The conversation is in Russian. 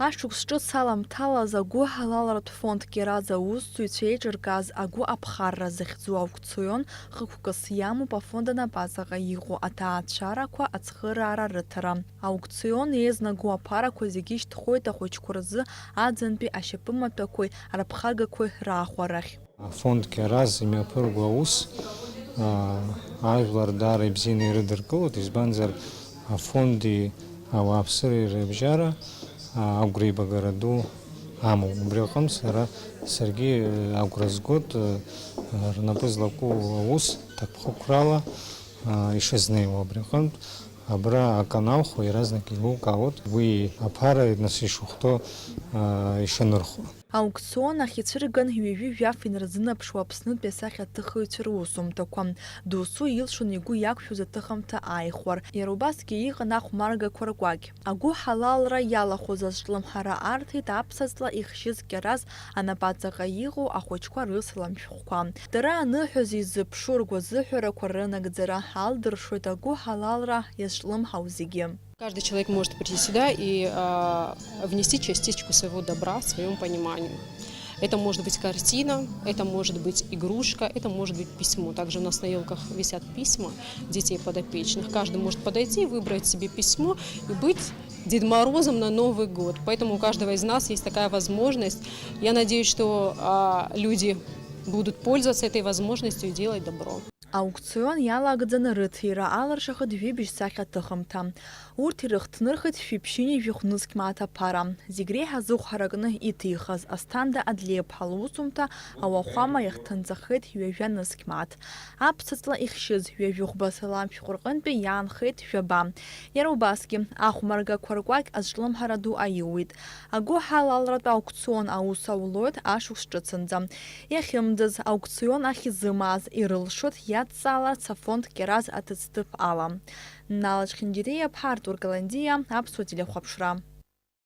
Ашықәс ҿыц аламҭалаз агәы ҳалалратә фонд Кьераз аусзуҩцәа еиҿыркааз агәы аԥхарра захьӡу аукцион хықәкыс иамоуп афонд анапаҵаҟа иҟоу аҭаацәарақәа ацхыраара рыҭара. Аукцион еизнаго аԥарақәа зегьы ишьҭхоит ахәыҷқәа рзы аӡынтәи ашьапымаҭәақәеи арԥхагақәеи раахәарахь. Афонд Кьераз имҩаԥырго аус ажәлар даара ибзианы ирыдыркылоит, избанзар афонди ауааԥсыреи рыбжьара агәреибагара ду амоуп. Убри аҟнытә саргьы агәра згоит рнапы злаку аус ҭакԥхықәрала ишазнеиуа. Убри аҟнытә абра аканалхо иаразнак еилукаауеит уи аԥара нас ишахәҭоу ишанырхуа. Аукцион ахь ицәырган ҩажәи жәаф инарзынаԥшуа Аԥснытәи асахьаҭыхыҩцәа русумҭақәа. Досу илшон игәы иақәшәоз аҭыхымҭа ааихәар. Иара убасгьы иҟан ахәмаргақәа ркәакь. Агәы ҳалалра иалахәыз азҿлымҳара арҭеит аԥсаҵла ихшьыз Кьераз анапаҵаҟа иҟоу ахәыҷқәа рысаламшәҟәқәа. Дара аныҳәоз иззыԥшу ргәазыҳәарақәа рынагӡара алдыршоит агәы ҳалалра иазҿлымҳау зегьы. Каждый человек может прийти сюда и внести частичку своего добра в своем понимании. Это может быть картина, это может быть игрушка, это может быть письмо. Также у нас на елках висят письма детей подопечных. Каждый может подойти, выбрать себе письмо и быть Дедом Морозом на Новый год. Поэтому у каждого из нас есть такая возможность. Я надеюсь, что люди будут пользоваться этой возможностью и делать добро. Аукцион иалагӡаны рыҭира аларшахыт жәибжь сахьаҭыхымҭа. Урҭ ирыхҭнырхит шәиԥшьыни шәихәнызқьмаҭ аԥара. Зегь реиҳа зыхәҳаракны иҭихыз Асҭанда Адлеиԥҳа лусумҭа ауахәама иахҭынҵахеит ҩажәа нызқьмаҭ. Аԥсаҵла ихшьыз ҩажәихәба саламшәҟәы рҟынтәи иаанхеит шәаба. Иара убасгьы ахәмаргақәа ркәакь азҿлымҳара ду аиуит. Агәы ҳалалратә аукцион аус аулоит ашықәс ҿыцынӡа. Иахьымӡаз аукцион ахь изымааз ирылшот иадҵааларц афонд Кьераз аҭыӡҭыԥ ала. Налаџ Хьынџьириаԥҳа, Артур Галандиа, Аԥсуа телехәаԥшра.